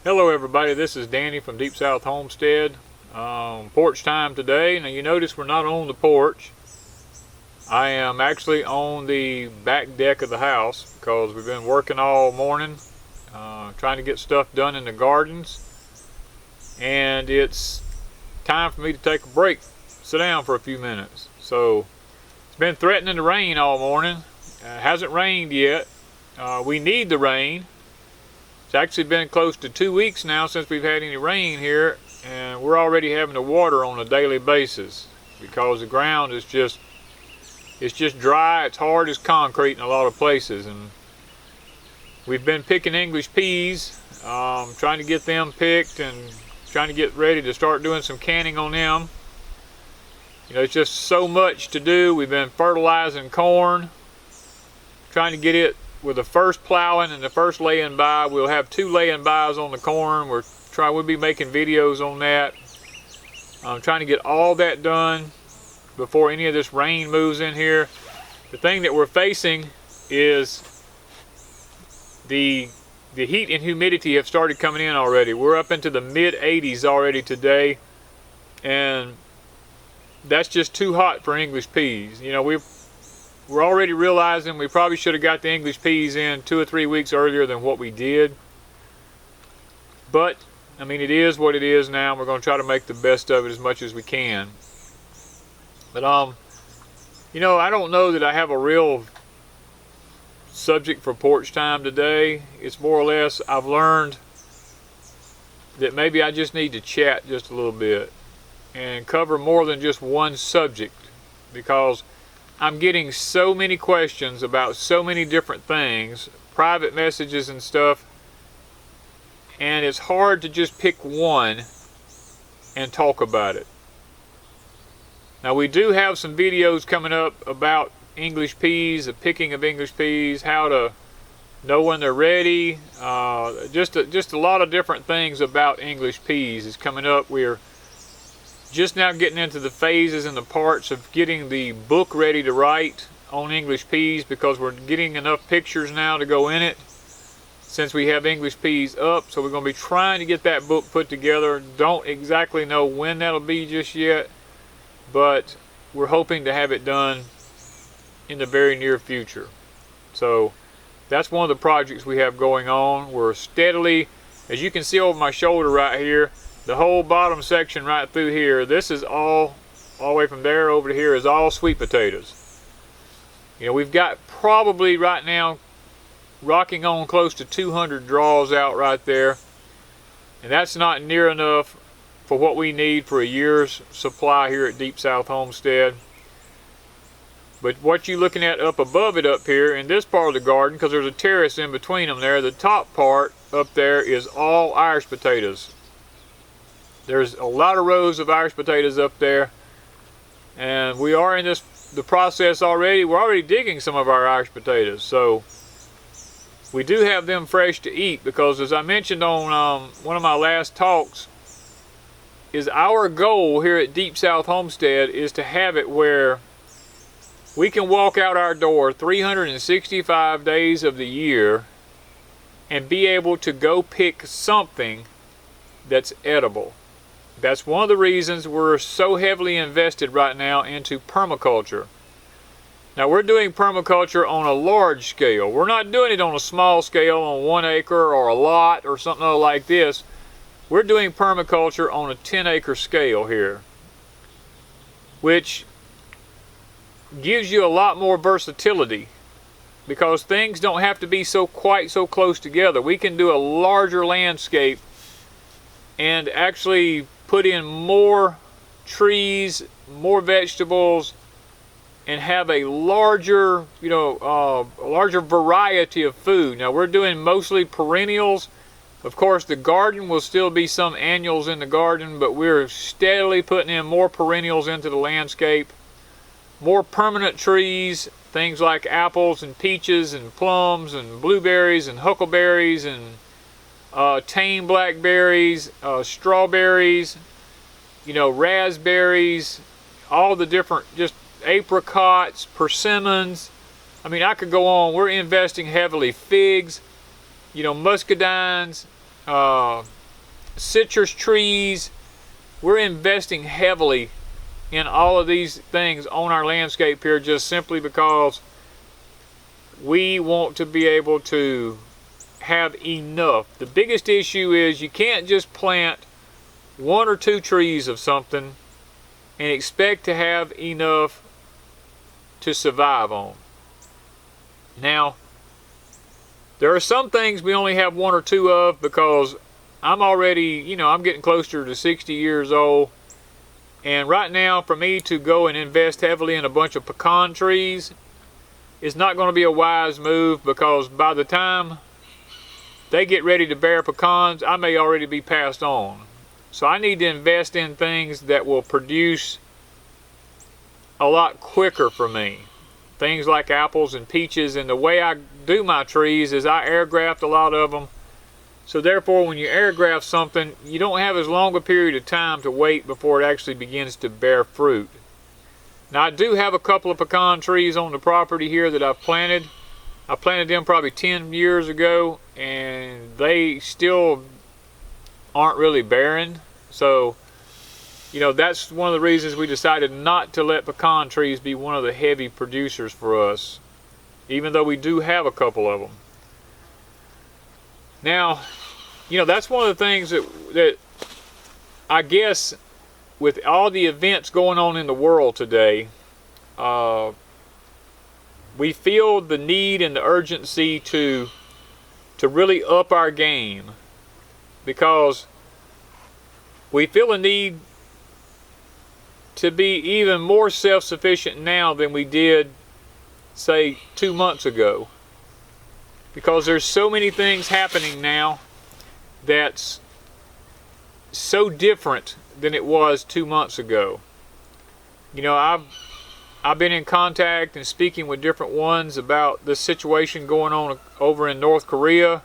Hello everybody, this is Danny from Deep South Homestead. Porch time today. Now you notice we're not on the porch. I am actually on the back deck of the house because we've been working all morning trying to get stuff done in the gardens, and it's time for me to take a break, sit down for a few minutes. So it's been threatening to rain all morning. It hasn't rained yet. We need the rain. It's actually been close to 2 weeks now since we've had any rain here, and we're already having to water on a daily basis because the ground is just dry. It's hard as concrete in a lot of places, and we've been picking English peas, trying to get them picked and trying to get ready to start doing some canning on them. You know, it's just so much to do. We've been fertilizing corn, trying to get it with the first plowing and the first laying by. We'll have 2 laying bys on the corn. We'll be making videos on that. I'm trying to get all that done before any of this rain moves in here. The thing that we're facing is the heat and humidity have started coming in already. We're up into the mid 80s already today, and that's just too hot for English peas. You know, we're already realizing we probably should have got the English peas in 2 or 3 weeks earlier than what we did. But, I mean, it is what it is now. We're going to try to make the best of it as much as we can. But, you know, I don't know that I have a real subject for porch time today. It's more or less, I've learned that maybe I just need to chat just a little bit and cover more than just one subject, because I'm getting so many questions about so many different things, private messages and stuff, and it's hard to just pick one and talk about it. Now, we do have some videos coming up about English peas, the picking of English peas, how to know when they're ready, just a lot of different things about English peas is coming up. We're just now getting into the phases and the parts of getting the book ready to write on English peas, because we're getting enough pictures now to go in it since we have English peas up. So we're going to be trying to get that book put together. Don't exactly know when that'll be just yet, but we're hoping to have it done in the very near future. So that's one of the projects we have going on. We're steadily, as you can see over my shoulder right here, the whole bottom section right through here, this is all the way from there over to here is all sweet potatoes. You know, we've got probably right now rocking on close to 200 draws out right there, and that's not near enough for what we need for a year's supply here at Deep South Homestead. But what you're looking at up above it up here in this part of the garden, because there's a terrace in between them there, the top part up there is all Irish potatoes. There's a lot of rows of Irish potatoes up there, and we are in the process already. We're already digging some of our Irish potatoes, so we do have them fresh to eat, because as I mentioned on one of my last talks, is our goal here at Deep South Homestead is to have it where we can walk out our door 365 days of the year and be able to go pick something that's edible. That's one of the reasons we're so heavily invested right now into permaculture. Now, we're doing permaculture on a large scale. We're not doing it on a small scale on 1 acre or a lot or something like this. We're doing permaculture on a 10-acre scale here, which gives you a lot more versatility, because things don't have to be quite so close together. We can do a larger landscape and actually put in more trees, more vegetables, and have a larger, a larger variety of food. Now, we're doing mostly perennials. Of course, the garden will still be some annuals in the garden, but we're steadily putting in more perennials into the landscape, more permanent trees, things like apples and peaches and plums and blueberries and huckleberries and tame blackberries, strawberries, raspberries, all the different, just apricots, persimmons. I mean, I could go on. We're investing heavily. Figs, muscadines, citrus trees. We're investing heavily in all of these things on our landscape here, just simply because we want to be able to have enough. The biggest issue is you can't just plant 1 or 2 trees of something and expect to have enough to survive on. Now, there are some things we only have 1 or 2 of, because I'm already, I'm getting closer to 60 years old. And right now, for me to go and invest heavily in a bunch of pecan trees is not going to be a wise move, because by the time they get ready to bear pecans, I may already be passed on. So I need to invest in things that will produce a lot quicker for me. Things like apples and peaches. And the way I do my trees is I air graft a lot of them. So therefore, when you air graft something, you don't have as long a period of time to wait before it actually begins to bear fruit. Now, I do have a couple of pecan trees on the property here that I've planted. I planted them probably 10 years ago, and they still aren't really bearing. So, that's one of the reasons we decided not to let pecan trees be one of the heavy producers for us, even though we do have a couple of them. Now, that's one of the things that I guess with all the events going on in the world today, we feel the need and the urgency to really up our game, because we feel a need to be even more self-sufficient now than we did, say, 2 months ago. Because there's so many things happening now that's so different than it was 2 months ago. I've been in contact and speaking with different ones about the situation going on over in North Korea,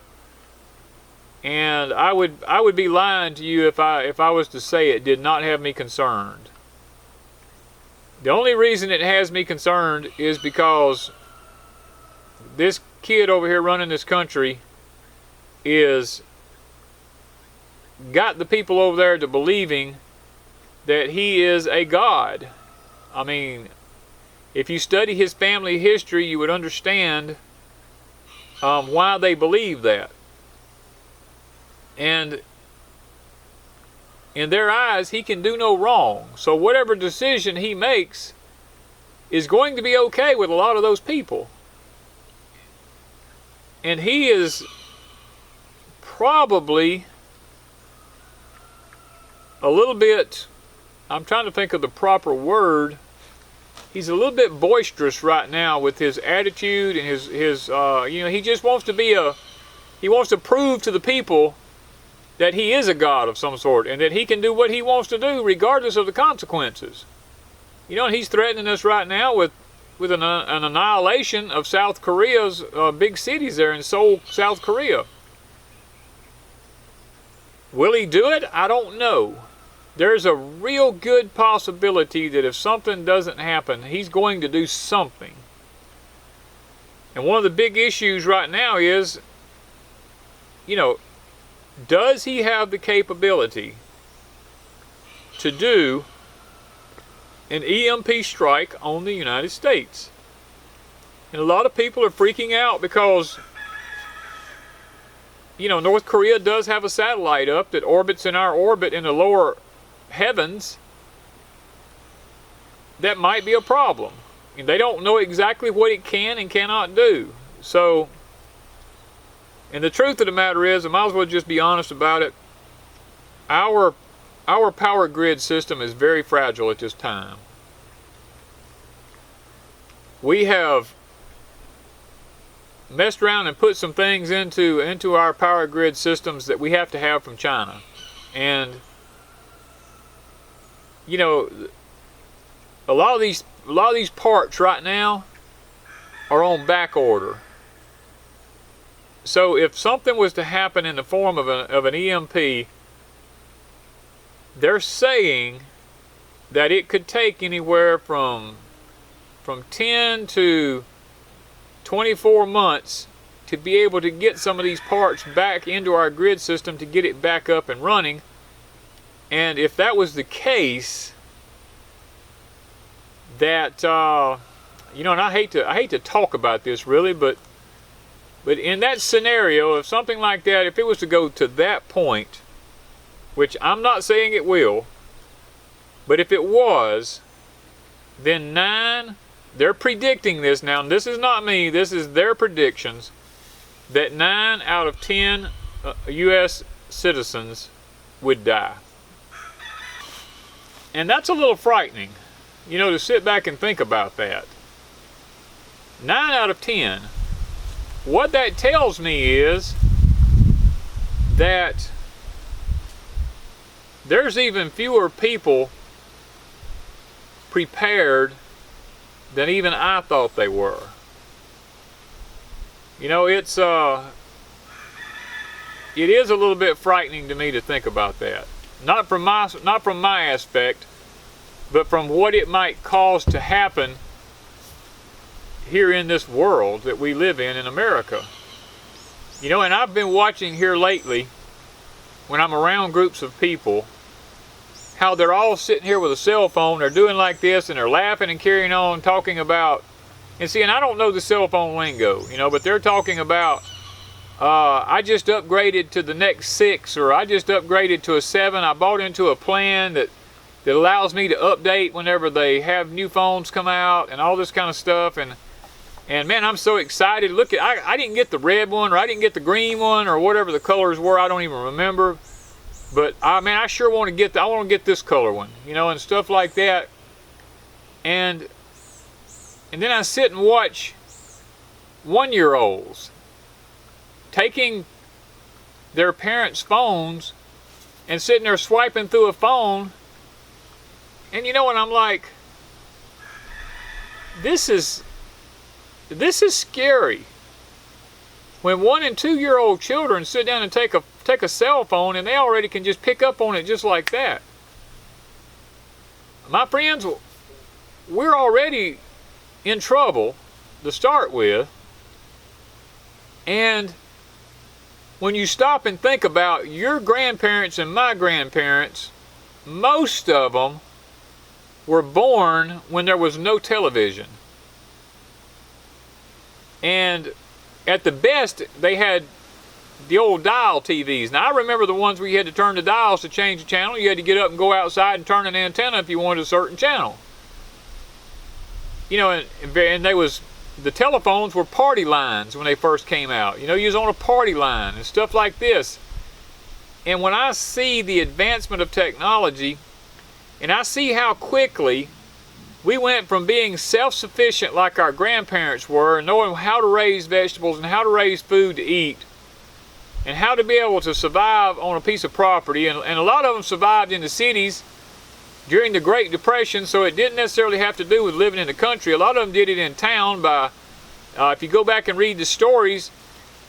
and I would be lying to you if I was to say it did not have me concerned. The only reason it has me concerned is because this kid over here running this country is got the people over there to believing that he is a god. I mean, if you study his family history, you would understand why they believe that. And in their eyes, he can do no wrong. So whatever decision he makes is going to be okay with a lot of those people. And he is probably a little bit, I'm trying to think of the proper word, he's a little bit boisterous right now with his attitude and his he just wants to he wants to prove to the people that he is a god of some sort, and that he can do what he wants to do regardless of the consequences. And he's threatening us right now with an annihilation of South Korea's big cities there in Seoul, South Korea. Will he do it? I don't know. There's a real good possibility that if something doesn't happen, he's going to do something. And one of the big issues right now is, does he have the capability to do an EMP strike on the United States? And a lot of people are freaking out because, North Korea does have a satellite up that orbits in our orbit in the lower heavens. That might be a problem. And they don't know exactly what it can and cannot do. So, and the truth of the matter is, I might as well just be honest about it, our power grid system is very fragile at this time. We have messed around and put some things into our power grid systems that we have to have from China. And a lot of these parts right now are on back order. So if something was to happen in the form of an EMP, they're saying that it could take anywhere from 10 to 24 months to be able to get some of these parts back into our grid system to get it back up and running. And if that was the case, that you know, and I hate to talk about this really, but in that scenario, if something like that, if it was to go to that point, which I'm not saying it will, but if it was, then they're predicting this now, and this is not me, this is their predictions, that 9 out of 10 U.S. citizens would die. And that's a little frightening, you know, to sit back and think about that. 9 out of 10. What that tells me is that there's even fewer people prepared than even I thought they were. You know, it is a little bit frightening to me to think about that. Not from my aspect, but from what it might cause to happen here in this world that we live in America. You know, and I've been watching here lately, when I'm around groups of people, how they're all sitting here with a cell phone, they're doing like this, and they're laughing and carrying on, talking about, and see, and I don't know the cell phone lingo, you know, but they're talking about, I just upgraded to the next 6, or I just upgraded to a 7, I bought into a plan that allows me to update whenever they have new phones come out, and all this kind of stuff, and man, I'm so excited. Look at, I didn't get the red one, or I didn't get the green one, or whatever the colors were, I don't even remember. But man, I sure want to get I want to get this color one, you know, and stuff like that. And then I sit and watch 1-year-olds taking their parents' phones and sitting there swiping through a phone. And you know what, I'm like, this is scary. When 1- and 2-year-old children sit down and take a cell phone, and they already can just pick up on it just like that. My friends, we're already in trouble to start with. And when you stop and think about your grandparents and my grandparents, most of them were born when there was no television. And at the best, they had the old dial TVs. Now, I remember the ones where you had to turn the dials to change the channel. You had to get up and go outside and turn an antenna if you wanted a certain channel. You know, and the telephones were party lines when they first came out. You know, you was on a party line and stuff like this. And when I see the advancement of technology, and I see how quickly we went from being self-sufficient like our grandparents were, and knowing how to raise vegetables and how to raise food to eat, and how to be able to survive on a piece of property, and a lot of them survived in the cities during the Great Depression, so it didn't necessarily have to do with living in the country. A lot of them did it in town by, if you go back and read the stories,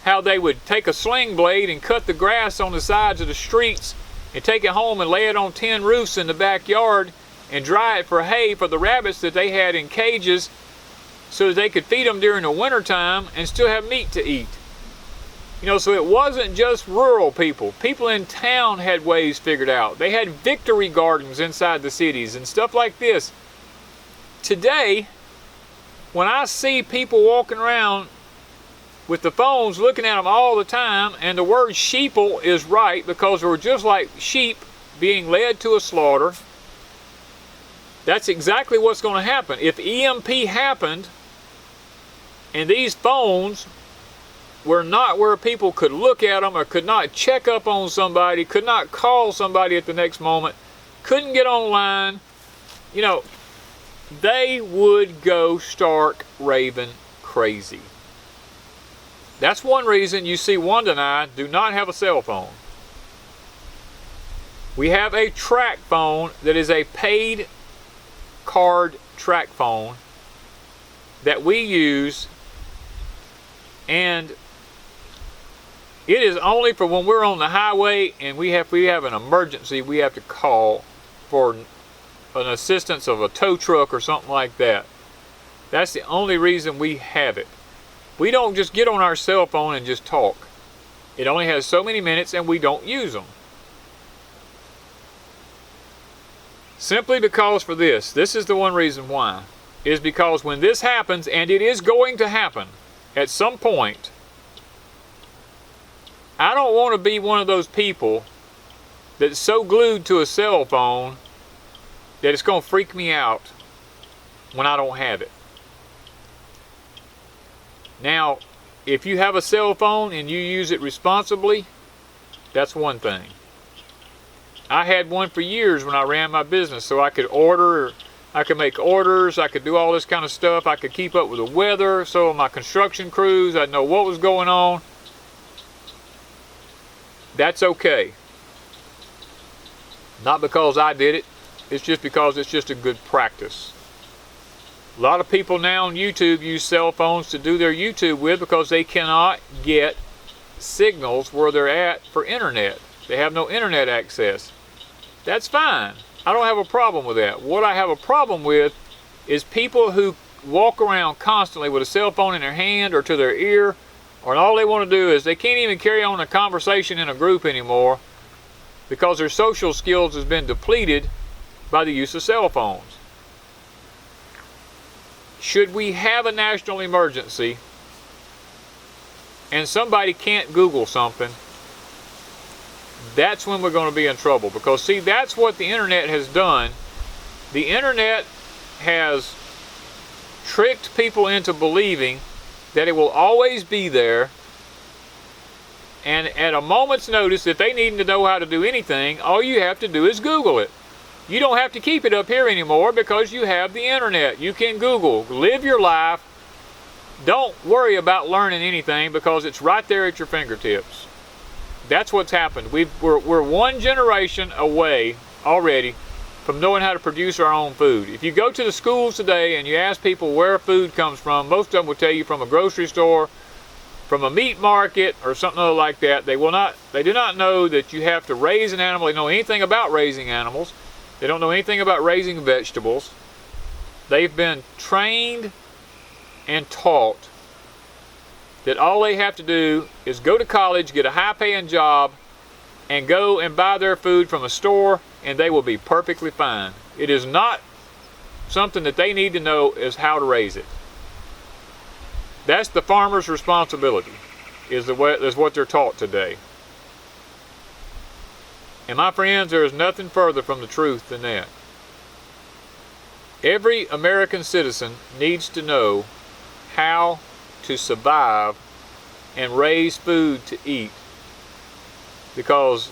how they would take a sling blade and cut the grass on the sides of the streets and take it home and lay it on tin roofs in the backyard and dry it for hay for the rabbits that they had in cages, so that they could feed them during the winter time and still have meat to eat. You know, so it wasn't just rural people. People in town had ways figured out. They had victory gardens inside the cities and stuff like this. Today, when I see people walking around with the phones, looking at them all the time, and the word sheeple is right, because we're just like sheep being led to a slaughter. That's exactly what's going to happen. If EMP happened, and these phones were not where people could look at them, or could not check up on somebody, could not call somebody at the next moment, couldn't get online, you know, they would go stark raving crazy. That's one reason you see Wanda and I do not have a cell phone. We have a track phone that is a paid card track phone that we use, and it is only for when we're on the highway and we have an emergency, we have to call for an assistance of a tow truck or something like that. That's the only reason we have it. We don't just get on our cell phone and just talk. It only has so many minutes and we don't use them. Simply because for this is the one reason why, is because when this happens, and it is going to happen at some point, I don't want to be one of those people that's so glued to a cell phone that it's going to freak me out when I don't have it. Now, if you have a cell phone and you use it responsibly, that's one thing. I had one for years when I ran my business, so I could order, I could make orders, I could do all this kind of stuff, I could keep up with the weather, so my construction crews, I'd know what was going on. That's okay. Not because I did it, it's just because it's just a good practice. A lot of people now on YouTube use cell phones to do their YouTube with because they cannot get signals where they're at for internet. They have no internet access. That's fine. I don't have a problem with that. What I have a problem with is people who walk around constantly with a cell phone in their hand or to their ear, and all they want to do is they can't even carry on a conversation in a group anymore because their social skills has been depleted by the use of cell phones. Should we have a national emergency and somebody can't Google something, that's when we're going to be in trouble. Because see, that's what the internet has done. The internet has tricked people into believing that it will always be there, and at a moment's notice, if they need to know how to do anything, all you have to do is Google it. You don't have to keep it up here anymore because you have the internet. You can Google, live your life. Don't worry about learning anything because it's right there at your fingertips. That's what's happened. We're one generation away already from knowing how to produce our own food. If you go to the schools today and you ask people where food comes from, most of them will tell you from a grocery store, from a meat market, or something like that. They do not know that you have to raise an animal. They don't know anything about raising animals. They don't know anything about raising vegetables. They've been trained and taught that all they have to do is go to college, get a high-paying job, and go and buy their food from a store, and they will be perfectly fine. It is not something that they need to know is how to raise it. That's the farmer's responsibility, is what they're taught today. And my friends, there is nothing further from the truth than that. Every American citizen needs to know how to survive and raise food to eat, because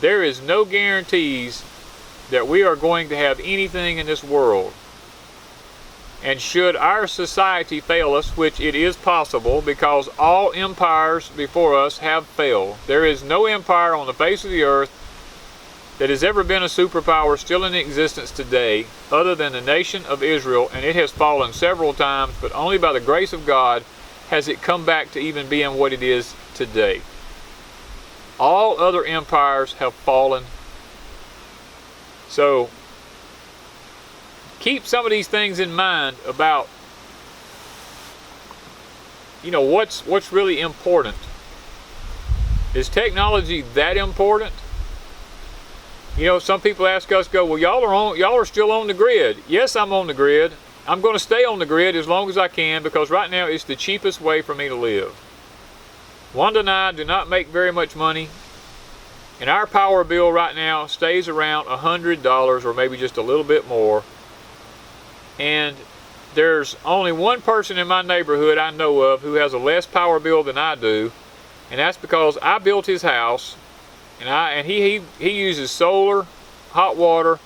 there is no guarantees that we are going to have anything in this world. And should our society fail us, which it is possible because all empires before us have failed. There is no empire on the face of the earth that has ever been a superpower still in existence today other than the nation of Israel, and it has fallen several times, but only by the grace of God has it come back to even being what it is today. All other empires have fallen. So keep some of these things in mind about, what's really important. Is technology that important? Some people ask us, well, y'all are still on the grid. Yes, I'm on the grid. I'm going to stay on the grid as long as I can because right now it's the cheapest way for me to live. Wanda and I do not make very much money, and our power bill right now stays around $100 or maybe just a little bit more. And there's only one person in my neighborhood I know of who has a less power bill than I do, and that's because I built his house. And he uses solar, hot water.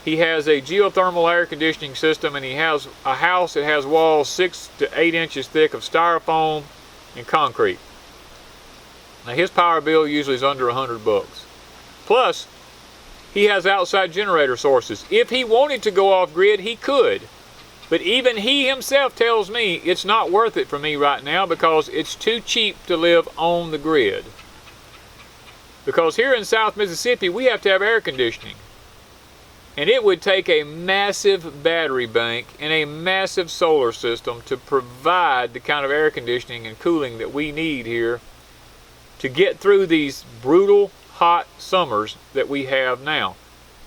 He has a geothermal air conditioning system, and he has a house that has walls 6 to 8 inches thick of styrofoam and concrete. Now his power bill usually is under $100. Plus, he has outside generator sources. If he wanted to go off grid, he could. But even he himself tells me it's not worth it for me right now because it's too cheap to live on the grid. Because here in South Mississippi, we have to have air conditioning. And it would take a massive battery bank and a massive solar system to provide the kind of air conditioning and cooling that we need here to get through these brutal hot summers that we have now.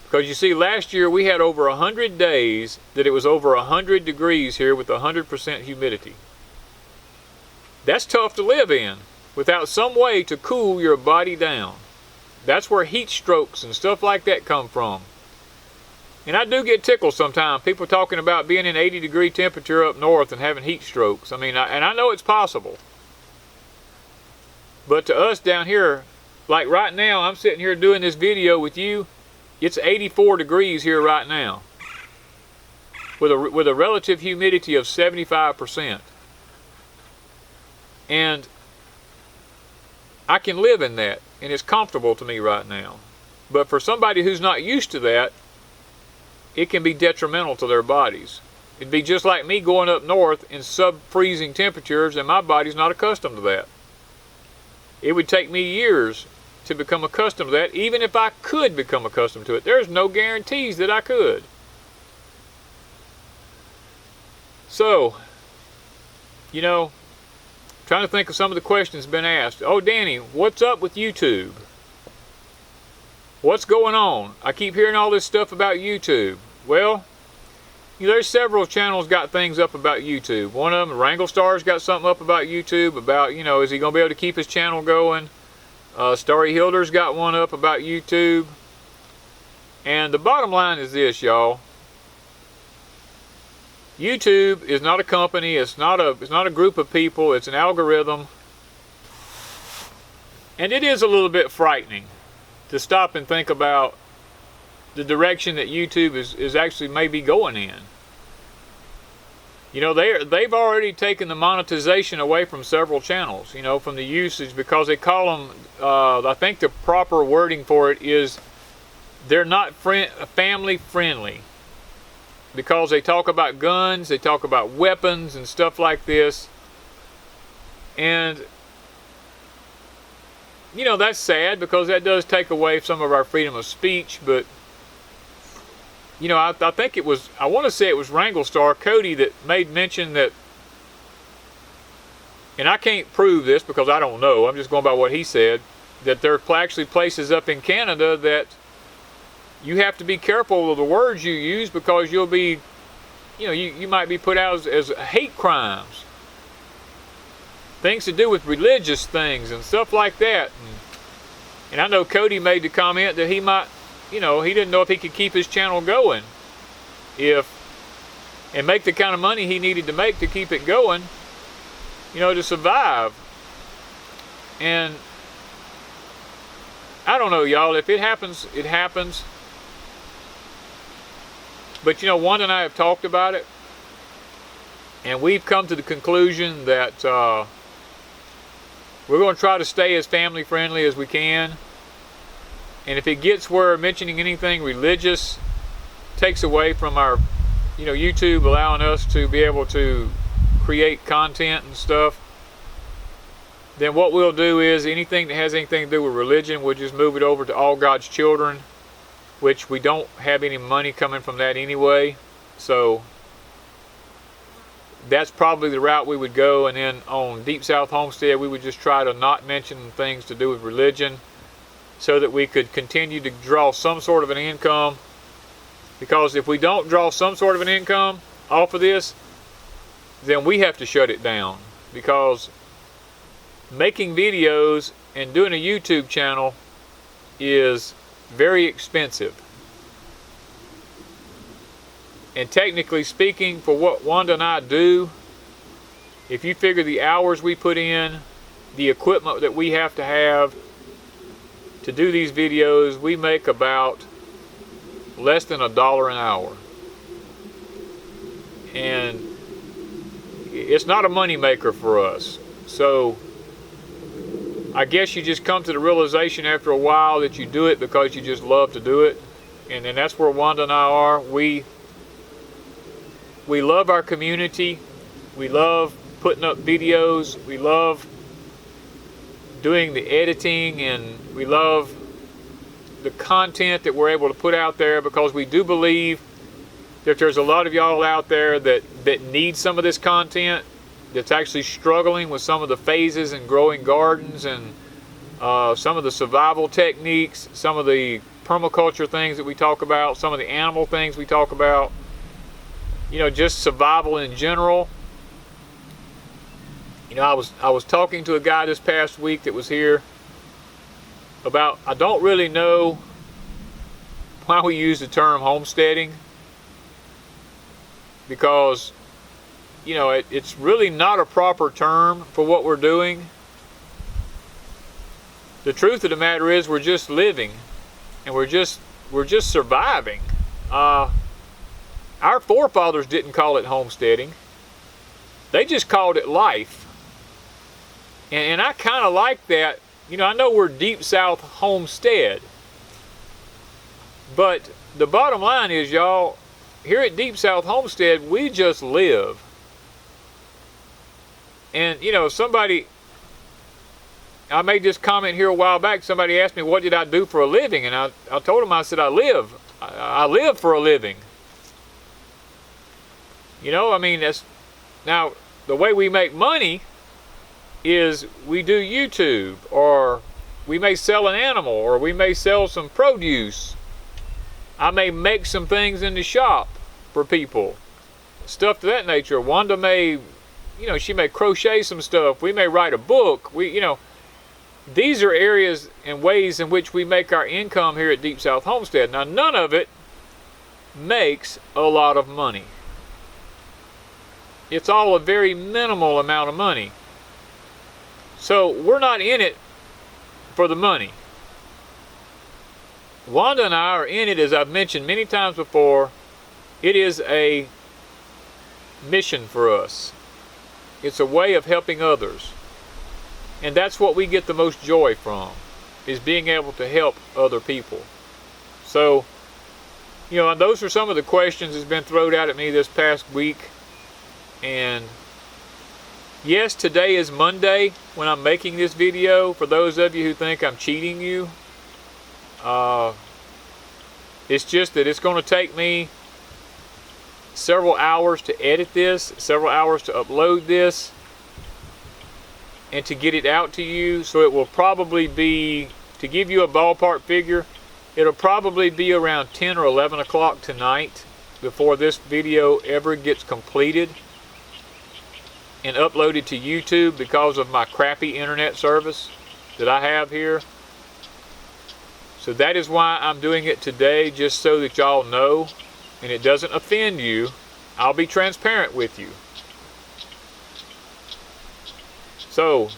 Because you see, last year we had over 100 days that it was over 100 degrees here with 100% humidity. That's tough to live in without some way to cool your body down. That's where heat strokes and stuff like that come from. And I do get tickled sometimes. People talking about being in 80-degree temperature up north and having heat strokes. I mean, and I know it's possible. But to us down here, like right now, I'm sitting here doing this video with you. It's 84 degrees here right now, with a relative humidity of 75%. And I can live in that, and it's comfortable to me right now. But for somebody who's not used to that, it can be detrimental to their bodies. It'd be just like me going up north in sub-freezing temperatures, and my body's not accustomed to that. It would take me years to become accustomed to that, even if I could become accustomed to it. There's no guarantees that I could. So, you know, trying to think of some of the questions been asked. Oh, Danny, what's up with YouTube? What's going on? I keep hearing all this stuff about YouTube. Well, you know, there's several channels got things up about YouTube. One of them, Wrangle Star's got something up about YouTube about, you know, is he going to be able to keep his channel going? Starry Hilder's got one up about YouTube. And the bottom line is this, y'all. YouTube is not a company. It's not a group of people. It's an algorithm. And it is a little bit frightening to stop and think about the direction that YouTube is actually maybe going in. You know, they've already taken the monetization away from several channels, you know, from the usage, because they call them, I think the proper wording for it is, they're not family friendly. Because they talk about guns, they talk about weapons and stuff like this. And you know, that's sad, because that does take away some of our freedom of speech. But you know, I think it was, I want to say it was Wrangle Star, Cody, that made mention that, and I can't prove this because I don't know, I'm just going by what he said, that there are actually places up in Canada that you have to be careful of the words you use, because you'll be, you know, you might be put out as hate crimes. Things to do with religious things and stuff like that. And I know Cody made the comment that he might, you know, he didn't know if he could keep his channel going and make the kind of money he needed to make to keep it going, you know, to survive. And I don't know, y'all, if it happens, it happens. But you know, Wanda and I have talked about it, and we've come to the conclusion that we're going to try to stay as family friendly as we can. And if it gets where mentioning anything religious takes away from our, you know, YouTube allowing us to be able to create content and stuff, then what we'll do is anything that has anything to do with religion, we'll just move it over to All God's Children, which we don't have any money coming from that anyway. So that's probably the route we would go. And then on Deep South Homestead, we would just try to not mention things to do with religion, so that we could continue to draw some sort of an income. Because if we don't draw some sort of an income off of this, then we have to shut it down. Because making videos and doing a YouTube channel is very expensive. And technically speaking, for what Wanda and I do, if you figure the hours we put in, the equipment that we have to do these videos, we make about less than $1 an hour. And it's not a money maker for us. So I guess you just come to the realization after a while that you do it because you just love to do it. And then that's where Wanda and I are. We love our community. We love putting up videos. We love doing the editing, and we love the content that we're able to put out there, because we do believe that there's a lot of y'all out there that need some of this content, that's actually struggling with some of the phases in growing gardens and some of the survival techniques, some of the permaculture things that we talk about, some of the animal things we talk about, you know, just survival in general. You know, I was talking to a guy this past week that was here about, I don't really know why we use the term homesteading, because, you know, it's really not a proper term for what we're doing. The truth of the matter is we're just living, and we're just surviving. Our forefathers didn't call it homesteading. They just called it life. And I kind of like that. You know, I know we're Deep South Homestead, but the bottom line is, y'all, here at Deep South Homestead, we just live. And, you know, I made this comment here a while back. Somebody asked me, what did I do for a living? And I told them, I said, I live for a living. You know, I mean, now, the way we make money is we do YouTube, or we may sell an animal, or we may sell some produce. I may make some things in the shop for people, stuff to that nature. Wanda may, you know, she may crochet some stuff. We may write a book. You know, these are areas and ways in which we make our income here at Deep South Homestead. Now, none of it makes a lot of money. It's all a very minimal amount of money. So we're not in it for the money. Wanda and I are in it, as I've mentioned many times before. It is a mission for us. It's a way of helping others. And that's what we get the most joy from, is being able to help other people. So, you know, and those are some of the questions that's been thrown out at me this past week. And yes, today is Monday when I'm making this video. For those of you who think I'm cheating you, it's just that it's going to take me several hours to edit this, several hours to upload this, and to get it out to you. So it will probably be, to give you a ballpark figure, it'll probably be around 10 or 11 o'clock tonight before this video ever gets completed and uploaded to YouTube, because of my crappy internet service that I have here. So that is why I'm doing it today, just so that y'all know, and it doesn't offend you. I'll be transparent with you. So,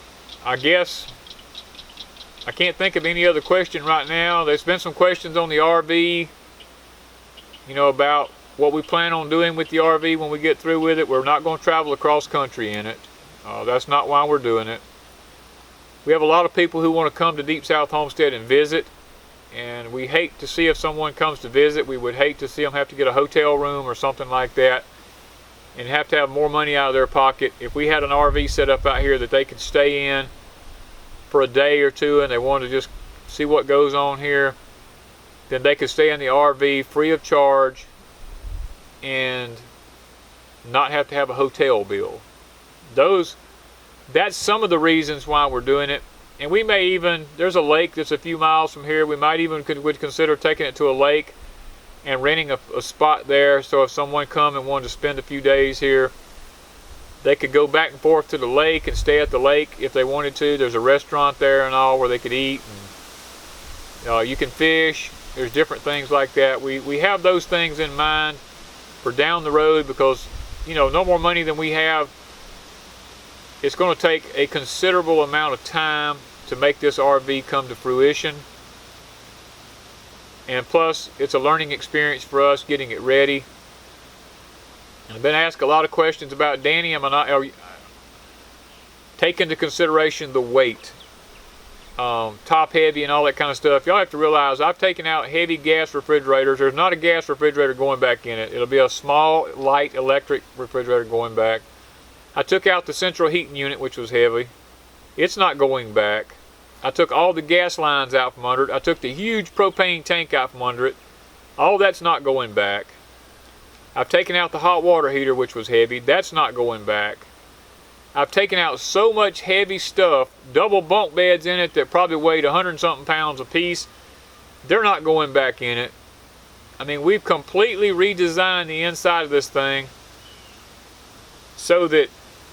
I guess I can't think of any other question right now. There's been some questions on the RV, you know, about what we plan on doing with the RV when we get through with it. We're not going to travel across country in it. That's not why we're doing it. We have a lot of people who want to come to Deep South Homestead and visit, and we hate to see, if someone comes to visit, we would hate to see them have to get a hotel room or something like that and have to have more money out of their pocket. If we had an RV set up out here that they could stay in for a day or two and they want to just see what goes on here, then they could stay in the RV free of charge and not have to have a hotel bill. That's some of the reasons why we're doing it. And we may even, there's a lake that's a few miles from here. We might even would consider taking it to a lake and renting a spot there. So if someone come and wanted to spend a few days here, they could go back and forth to the lake and stay at the lake if they wanted to. There's a restaurant there and all where they could eat. And, you can fish. There's different things like that. We have those things in mind for down the road, because, you know, no more money than we have. It's going to take a considerable amount of time to make this RV come to fruition. And plus, it's a learning experience for us getting it ready. And I've been asked a lot of questions about, Danny, take into consideration the weight, top heavy and all that kind of stuff. Y'all have to realize I've taken out heavy gas refrigerators. There's not a gas refrigerator going back in it. It'll be a small, light electric refrigerator going back. I took out the central heating unit, which was heavy. It's not going back. I took all the gas lines out from under it. I took the huge propane tank out from under it. All that's not going back. I've taken out the hot water heater, which was heavy. That's not going back. I've taken out so much heavy stuff, double bunk beds in it that probably weighed 100-something pounds apiece. They're not going back in it. I mean, we've completely redesigned the inside of this thing so that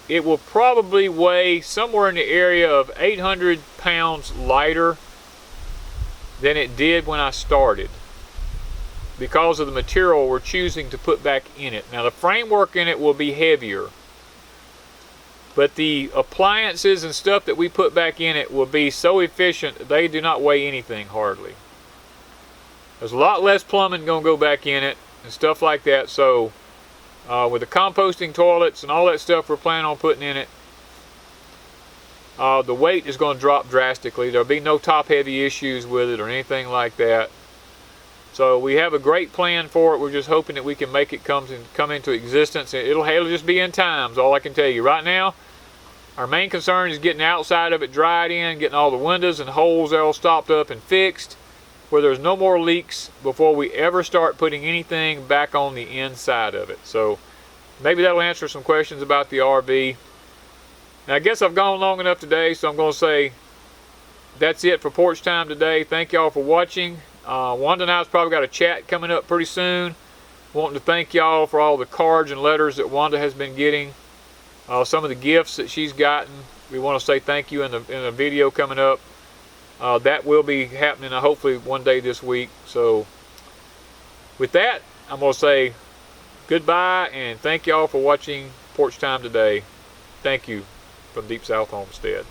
it will probably weigh somewhere in the area of 800 pounds lighter than it did when I started, because of the material we're choosing to put back in it. Now, the framework in it will be heavier, but the appliances and stuff that we put back in it will be so efficient they do not weigh anything hardly. There's a lot less plumbing going to go back in it and stuff like that. So with the composting toilets and all that stuff we're planning on putting in it, the weight is going to drop drastically. There'll be no top heavy issues with it or anything like that. So we have a great plan for it. We're just hoping that we can make it come into existence. It'll just be in times, all I can tell you. Right now, our main concern is getting the outside of it dried in, getting all the windows and holes all stopped up and fixed, where there's no more leaks before we ever start putting anything back on the inside of it. So maybe that'll answer some questions about the RV. Now, I guess I've gone long enough today, so I'm going to say that's it for Porch Time today. Thank y'all for watching. Wanda and I's probably got a chat coming up pretty soon. Wanting to thank y'all for all the cards and letters that Wanda has been getting. Some of the gifts that she's gotten. We want to say thank you in the video coming up. That will be happening hopefully one day this week. So with that, I'm going to say goodbye and thank y'all for watching Porch Time today. Thank you from Deep South Homestead.